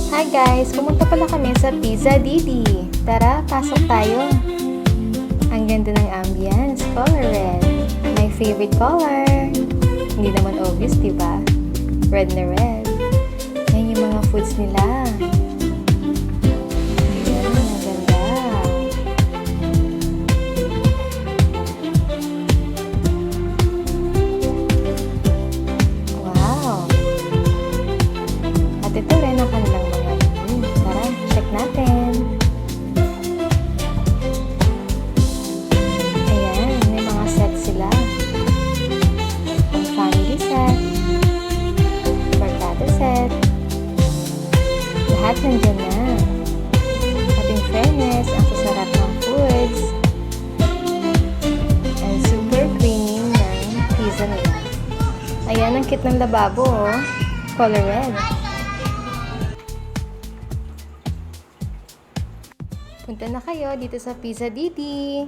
Hi guys! Pumunta pala kami sa Pizza Didi. Tara, pasok tayo. Ang ganda ng ambience, color red. My favorite color. Hindi naman obvious, diba? Red na red. Yan yung mga foods nila. Ayan, ang ganda. Wow! At ito rin ang kanilang mga menu. Tara, check natin. Ayan, may mga set sila. Ang family set, barkada set, lahat nandyan na. At in fairness, ang sasarap ng foods and super creamy ng pizza nila. Ayan, ang cute ng lababo, oh. Color red. Punta na kayo dito sa Pizza Didi.